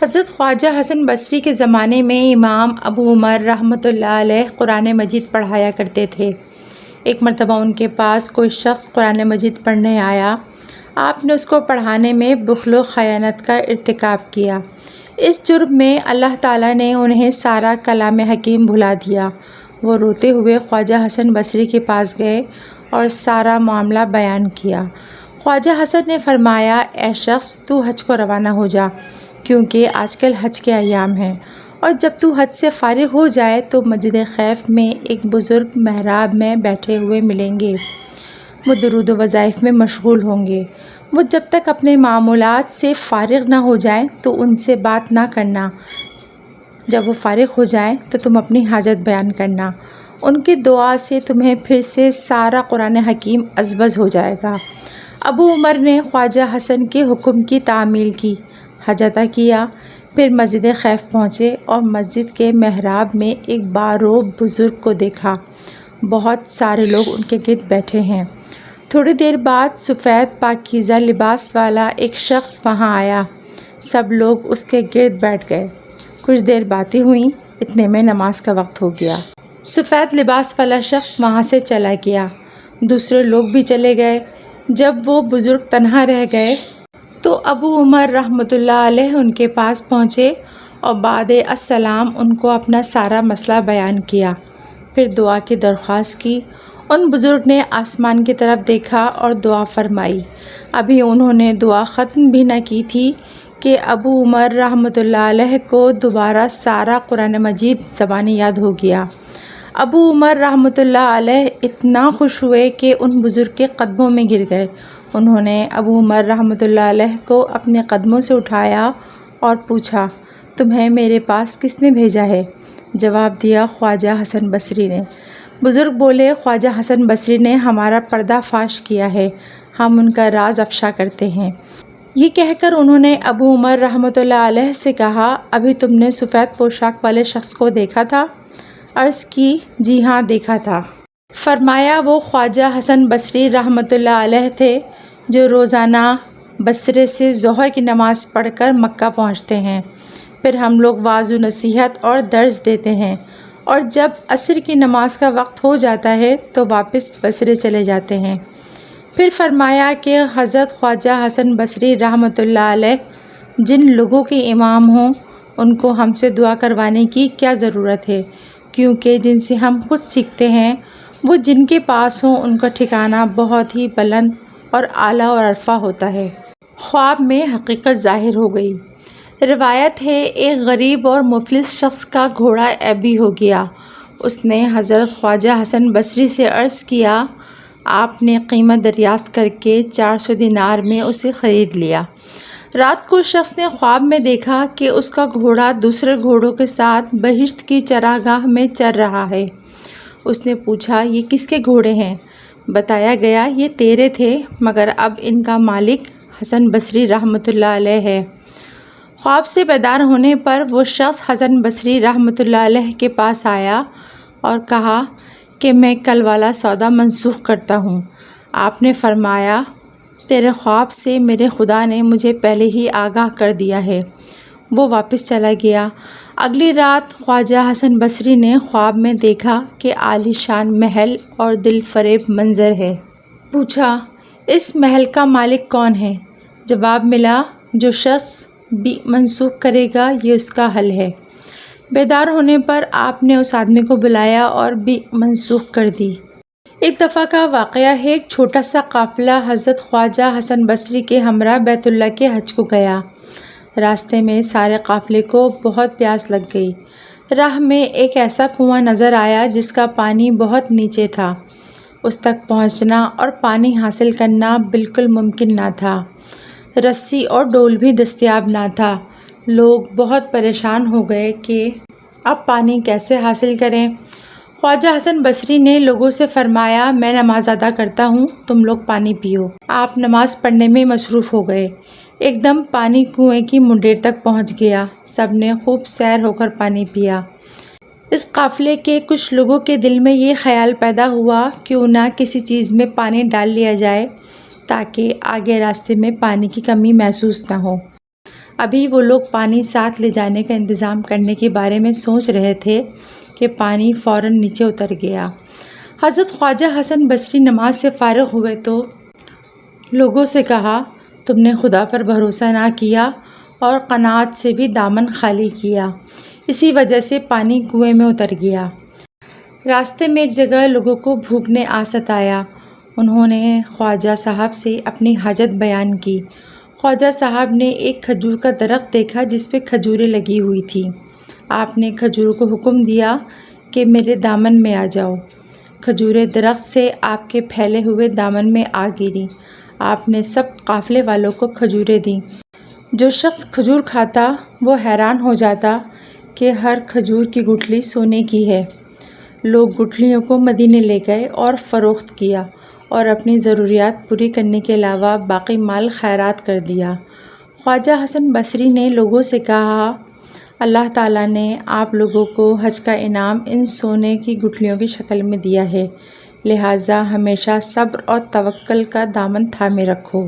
حضرت خواجہ حسن بصری کے زمانے میں امام ابو عمر رحمۃ اللہ علیہ قرآن مجید پڑھایا کرتے تھے۔ ایک مرتبہ ان کے پاس کوئی شخص قرآن مجید پڑھنے آیا۔ آپ نے اس کو پڑھانے میں بخل و خیانت کا ارتکاب کیا۔ اس جرم میں اللہ تعالیٰ نے انہیں سارا کلام حکیم بھلا دیا۔ وہ روتے ہوئے خواجہ حسن بصری کے پاس گئے اور سارا معاملہ بیان کیا۔ خواجہ حسن نے فرمایا، اے شخص، تو حج کو روانہ ہو جا، کیونکہ آج کل حج کے ایام ہیں، اور جب تو حج سے فارغ ہو جائے تو مسجد خیف میں ایک بزرگ محراب میں بیٹھے ہوئے ملیں گے۔ وہ درود و وظائف میں مشغول ہوں گے۔ وہ جب تک اپنے معمولات سے فارغ نہ ہو جائیں تو ان سے بات نہ کرنا۔ جب وہ فارغ ہو جائیں تو تم اپنی حاجت بیان کرنا۔ ان کی دعا سے تمہیں پھر سے سارا قرآن حکیم ازبز ہو جائے گا۔ ابو عمر نے خواجہ حسن کے حکم کی تعمیل کی، حج ادا کیا، پھر مسجد خیف پہنچے اور مسجد کے محراب میں ایک باروب بزرگ کو دیکھا۔ بہت سارے لوگ ان کے گرد بیٹھے ہیں۔ تھوڑی دیر بعد سفید پاکیزہ لباس والا ایک شخص وہاں آیا۔ سب لوگ اس کے گرد بیٹھ گئے۔ کچھ دیر باتیں ہوئیں، اتنے میں نماز کا وقت ہو گیا۔ سفید لباس والا شخص وہاں سے چلا گیا۔ دوسرے لوگ بھی چلے گئے۔ جب وہ بزرگ تنہا رہ گئے تو ابو عمر رحمۃ اللہ علیہ ان کے پاس پہنچے اور بعد السلام ان کو اپنا سارا مسئلہ بیان کیا، پھر دعا کی درخواست کی۔ ان بزرگ نے آسمان کی طرف دیکھا اور دعا فرمائی۔ ابھی انہوں نے دعا ختم بھی نہ کی تھی کہ ابو عمر رحمۃ اللہ علیہ کو دوبارہ سارا قرآن مجید زبانی یاد ہو گیا۔ ابو عمر رحمۃ اللہ علیہ اتنا خوش ہوئے کہ ان بزرگ کے قدموں میں گر گئے۔ انہوں نے ابو عمر رحمۃ اللہ علیہ کو اپنے قدموں سے اٹھایا اور پوچھا، تمہیں میرے پاس کس نے بھیجا ہے؟ جواب دیا، خواجہ حسن بصری نے۔ بزرگ بولے، خواجہ حسن بصری نے ہمارا پردہ فاش کیا ہے، ہم ان کا راز افشا کرتے ہیں۔ یہ کہہ کر انہوں نے ابو عمر رحمۃ اللہ علیہ سے کہا، ابھی تم نے سفید پوشاک والے شخص کو دیکھا تھا؟ عرض کی، جی ہاں دیکھا تھا۔ فرمایا، وہ خواجہ حسن بصری رحمۃ اللہ علیہ تھے جو روزانہ بصرے سے ظہر کی نماز پڑھ کر مکہ پہنچتے ہیں، پھر ہم لوگ واعظ و نصیحت اور درس دیتے ہیں، اور جب عصر کی نماز کا وقت ہو جاتا ہے تو واپس بصرے چلے جاتے ہیں۔ پھر فرمایا کہ حضرت خواجہ حسن بصری رحمۃ اللہ علیہ جن لوگوں کے امام ہوں ان کو ہم سے دعا کروانے کی کیا ضرورت ہے، کیونکہ جن سے ہم خود سیکھتے ہیں وہ جن کے پاس ہوں ان کا ٹھکانہ بہت ہی بلند اور اعلیٰ اور عرفہ ہوتا ہے۔ خواب میں حقیقت ظاہر ہو گئی۔ روایت ہے، ایک غریب اور مفلس شخص کا گھوڑا عیبی ہو گیا۔ اس نے حضرت خواجہ حسن بصری سے عرض کیا، آپ نے قیمت دریافت کر کے 400 دینار میں اسے خرید لیا۔ رات کو شخص نے خواب میں دیکھا کہ اس کا گھوڑا دوسرے گھوڑوں کے ساتھ بہشت کی چراگاہ میں چر رہا ہے۔ اس نے پوچھا، یہ کس کے گھوڑے ہیں؟ بتایا گیا، یہ تیرے تھے، مگر اب ان کا مالک حسن بصری رحمۃ اللہ علیہ ہے۔ خواب سے بیدار ہونے پر وہ شخص حسن بصری رحمۃ اللہ علیہ کے پاس آیا اور کہا کہ میں کل والا سودا منسوخ کرتا ہوں۔ آپ نے فرمایا، تیرے خواب سے میرے خدا نے مجھے پہلے ہی آگاہ کر دیا ہے۔ وہ واپس چلا گیا۔ اگلی رات خواجہ حسن بصری نے خواب میں دیکھا کہ عالی شان محل اور دل فریب منظر ہے۔ پوچھا، اس محل کا مالک کون ہے؟ جواب ملا، جو شخص بھی منسوخ کرے گا یہ اس کا حل ہے۔ بیدار ہونے پر آپ نے اس آدمی کو بلایا اور بھی منسوخ کر دی۔ ایک دفعہ کا واقعہ ہے، ایک چھوٹا سا قافلہ حضرت خواجہ حسن بصری کے ہمراہ بیت اللہ کے حج کو گیا۔ راستے میں سارے قافلے کو بہت پیاس لگ گئی۔ راہ میں ایک ایسا کنواں نظر آیا جس کا پانی بہت نیچے تھا۔ اس تک پہنچنا اور پانی حاصل کرنا بالکل ممکن نہ تھا۔ رسی اور ڈول بھی دستیاب نہ تھا۔ لوگ بہت پریشان ہو گئے کہ اب پانی کیسے حاصل کریں۔ خواجہ حسن بصری نے لوگوں سے فرمایا، میں نماز ادا کرتا ہوں، تم لوگ پانی پیو۔ آپ نماز پڑھنے میں مصروف ہو گئے۔ ایک دم پانی کنویں کی منڈیر تک پہنچ گیا۔ سب نے خوب سیر ہو کر پانی پیا۔ اس قافلے کے کچھ لوگوں کے دل میں یہ خیال پیدا ہوا کیوں نہ کسی چیز میں پانی ڈال لیا جائے تاکہ آگے راستے میں پانی کی کمی محسوس نہ ہو۔ ابھی وہ لوگ پانی ساتھ لے جانے کا انتظام کرنے کے بارے میں سوچ رہے تھے کہ پانی فوراً نیچے اتر گیا۔ حضرت خواجہ حسن بصری نماز سے فارغ ہوئے تو لوگوں سے کہا، تم نے خدا پر بھروسہ نہ کیا اور قناعت سے بھی دامن خالی کیا، اسی وجہ سے پانی کنویں میں اتر گیا۔ راستے میں ایک جگہ لوگوں کو بھوک نے ستایا۔ انہوں نے خواجہ صاحب سے اپنی حاجت بیان کی۔ خواجہ صاحب نے ایک کھجور کا درخت دیکھا جس پہ کھجوریں لگی ہوئی تھیں۔ آپ نے کھجوروں کو حکم دیا کہ میرے دامن میں آ جاؤ۔ کھجوریں درخت سے آپ کے پھیلے ہوئے دامن میں آ گریں۔ آپ نے سب قافلے والوں کو کھجوریں دیں۔ جو شخص کھجور کھاتا وہ حیران ہو جاتا کہ ہر کھجور کی گٹھلی سونے کی ہے۔ لوگ گٹھلیوں کو مدینے لے گئے اور فروخت کیا اور اپنی ضروریات پوری کرنے کے علاوہ باقی مال خیرات کر دیا۔ خواجہ حسن بصری نے لوگوں سے کہا، اللہ تعالیٰ نے آپ لوگوں کو حج کا انعام ان سونے کی گٹھلیوں کی شکل میں دیا ہے، لہٰذا ہمیشہ صبر اور توکل کا دامن تھامے رکھو۔